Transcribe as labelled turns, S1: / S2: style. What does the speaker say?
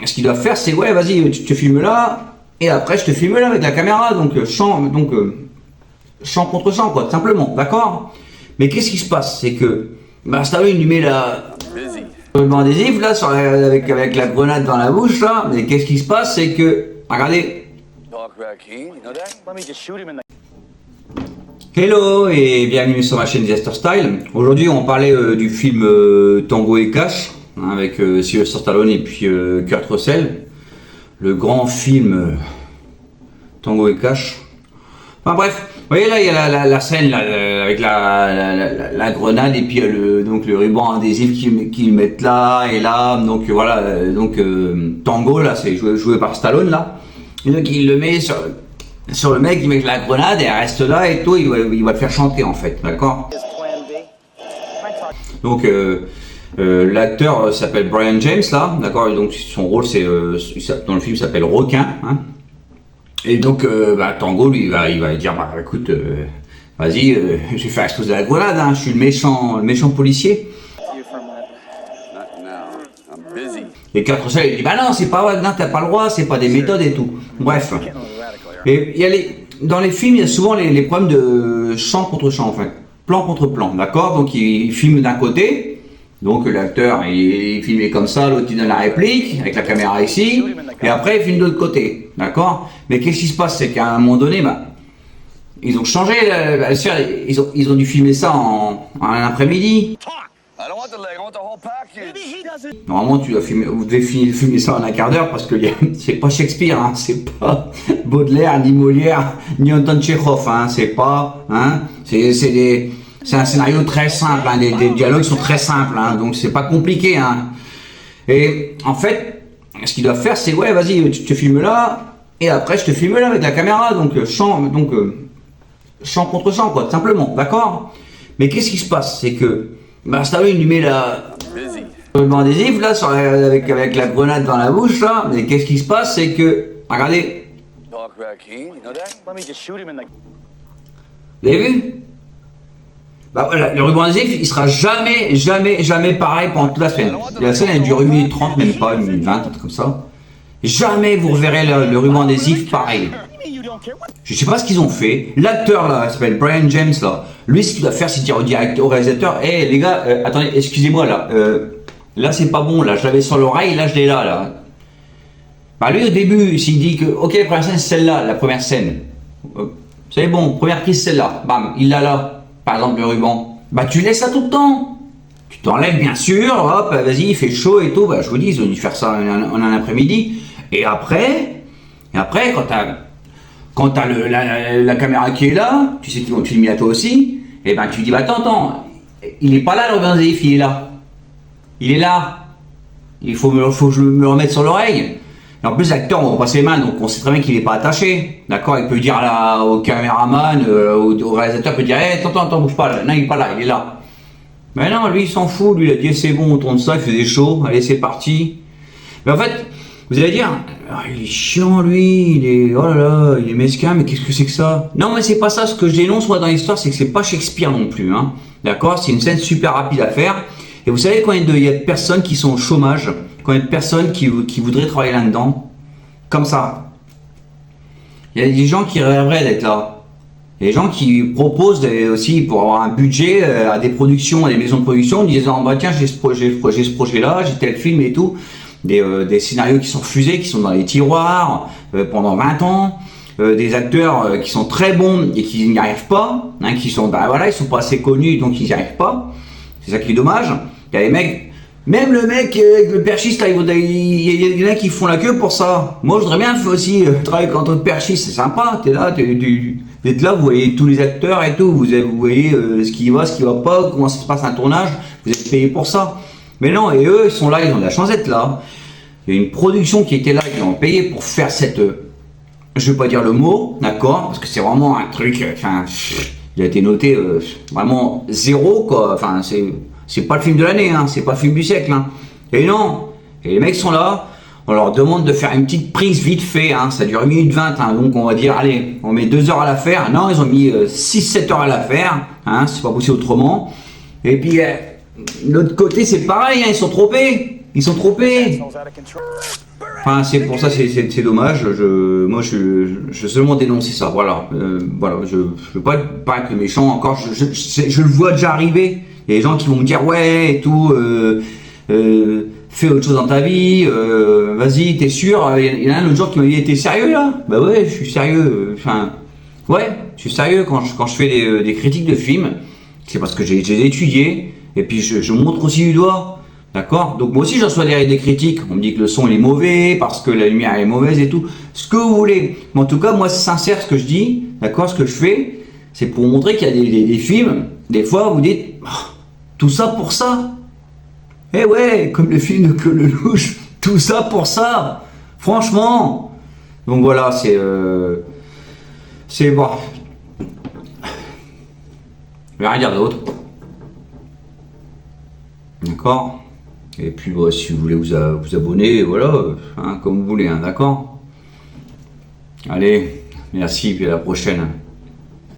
S1: ce qu'ils doivent faire, c'est ouais, vas-y, tu te filmes là, et après je te filme là avec la caméra, donc champ contre champ, quoi, tout simplement, d'accord? Mais qu'est-ce qui se passe? C'est que Stallone il lui met le ruban adhésif là avec la grenade dans la bouche là, mais qu'est-ce qui se passe? C'est que, regardez. Hello et bienvenue sur ma chaîne Disaster Style. Aujourd'hui on parlait du film Tango et Cash hein, avec Sylvester Stallone et puis Kurt Russell. Le grand film Tango et Cash. Enfin bref, vous voyez là il y a la scène là, avec la grenade et puis donc le ruban adhésif qu'ils mettent là et là. Donc voilà, Tango là c'est joué par Stallone là. Et donc il le met sur le mec, il met la grenade et elle reste là et tout, il va le faire chanter en fait, d'accord? Donc l'acteur s'appelle Brian James là, d'accord? Donc son rôle c'est dans le film s'appelle Requin, hein? Et donc Tango lui il va dire écoute, vas-y, je vais faire exploser la grenade, hein, je suis le méchant policier. Et Kurt Russell il dit non c'est pas vrai, non t'as pas le droit, c'est pas des méthodes et tout. Bref. Et il y a dans les films, il y a souvent les problèmes de champ contre champ, en fait, plan contre plan, d'accord? Donc il filme d'un côté, donc l'acteur il filme comme ça, l'autre il donne la réplique avec la caméra ici, et après il filme de l'autre côté, d'accord? Mais qu'est-ce qui se passe, c'est qu'à un moment donné, ils ont changé, ils ont dû filmer ça en un après-midi. Normalement, vous devez filmer ça en un quart d'heure parce que c'est pas Shakespeare, hein, c'est pas Baudelaire, ni Molière, ni Anton Tchekhov, hein, c'est pas, hein, c'est un scénario très simple, hein, des dialogues sont très simples, hein, donc c'est pas compliqué, hein. Et en fait, ce qu'ils doivent faire, c'est ouais, vas-y, tu te filmes là, et après je te filme là avec la caméra, donc champ contre champ, quoi, tout simplement, d'accord? Mais qu'est-ce qui se passe, c'est que Stallone il lui met le ruban adhésif là avec la grenade dans la bouche là, mais qu'est-ce qui se passe, c'est que, regardez. Vous avez vu? Voilà, le ruban adhésif il sera jamais pareil pendant toute la semaine. La scène elle dure 1 minute 30, même pas 1 minute 20, un truc comme ça. Jamais vous reverrez le ruban adhésif pareil. Je sais pas ce qu'ils ont fait. L'acteur là, il s'appelle Brian James là. Lui, ce qu'il doit faire, c'est dire au réalisateur, hé les gars, attendez, excusez-moi là. Là c'est pas bon, là je l'avais sur l'oreille, là je l'ai là. Lui au début, s'il dit que, ok, la première scène c'est celle-là, la première scène. C'est bon, première prise celle-là. Bam, il l'a là. Par exemple le ruban. Tu laisses ça tout le temps. Tu t'enlèves bien sûr, hop, vas-y, il fait chaud et tout. Je vous dis, ils ont dû faire ça en un après-midi. Et après, quand t'as la caméra qui est là, tu sais qu'ils vont te filmer à toi aussi, et tu dis attends, il est pas là le ruban adhésif, il est là. Il est là. Il faut que je me le remette sur l'oreille. Et en plus l'acteur on repasse les mains, donc on sait très bien qu'il est pas attaché. D'accord, il peut dire au caméraman, au réalisateur, il peut dire attends, bouge pas là. Non, il est pas là, il est là. Mais non, lui il s'en fout, lui il a dit c'est bon, on tourne ça, il faisait chaud, allez c'est parti. Mais en fait, vous allez dire, il est chiant lui, il est mesquin, mais qu'est-ce que c'est que ça? Non mais c'est pas ça, ce que je dénonce moi dans l'histoire, c'est que c'est pas Shakespeare non plus, hein. D'accord, c'est une scène super rapide à faire. Et vous savez combien il y a de personnes qui sont au chômage, combien de personnes qui voudraient travailler là-dedans? Comme ça. Il y a des gens qui rêveraient d'être là. Il y a des gens qui proposent aussi pour avoir un budget à des productions, à des maisons de production, en disant tiens j'ai ce projet là, j'ai tel film et tout. Des scénarios qui sont refusés, qui sont dans les tiroirs pendant 20 ans, des acteurs qui sont très bons et qui n'y arrivent pas, hein, qui sont ils sont pas assez connus donc ils n'y arrivent pas. C'est ça qui est dommage. Il y a des mecs, même le mec avec le perchiste là, il y en a qui font la queue pour ça. Moi je voudrais bien aussi travailler en tant que perchiste, c'est sympa, t'es là, vous êtes là, vous voyez tous les acteurs et tout, vous voyez ce qui va pas, comment ça se passe un tournage, vous êtes payé pour ça. Mais non, et eux, ils sont là, ils ont de la chance d'être là. Il y a une production qui était là, ils ont payé pour faire cette... je vais pas dire le mot, d'accord? Parce que c'est vraiment un truc... il a été noté vraiment 0, quoi. Enfin, c'est pas le film de l'année, hein. C'est pas le film du siècle, hein. Et non. Et les mecs sont là, on leur demande de faire une petite prise vite fait, hein. Ça dure 1 minute 20, hein. Donc on va dire, allez, on met 2 heures à la faire. Non, ils ont mis 6-7 heures à la faire, hein. C'est pas possible autrement. Et puis... l'autre côté c'est pareil, hein, ils sont trompés. Ils sont trompés. Enfin, c'est pour ça, c'est dommage. Moi, je seulement dénoncer ça. Voilà. Voilà. Je veux pas être méchant encore. Je le vois déjà arriver. Il y a des gens qui vont me dire ouais et tout. Fais autre chose dans ta vie. Vas-y, t'es sûr. Il y en a un l'autre jour qui m'a dit t'es sérieux là? Bah ouais, je suis sérieux. Enfin, ouais, je suis sérieux quand je fais des critiques de films. C'est parce que j'ai étudié. Et puis je montre aussi du doigt. D'accord? Donc moi aussi je reçois des critiques. On me dit que le son il est mauvais, parce que la lumière est mauvaise et tout. Ce que vous voulez. Mais en tout cas, moi c'est sincère ce que je dis. D'accord? Ce que je fais, c'est pour montrer qu'il y a des films. Des fois vous dites, oh, tout ça pour ça. Eh ouais, comme le film de Claude Lelouch. Tout ça pour ça. Franchement. Donc voilà, c'est bon. Je vais rien dire d'autre. D'accord? Et puis bah, si vous voulez vous abonner, voilà, hein, comme vous voulez, hein, d'accord? Allez, merci, puis à la prochaine.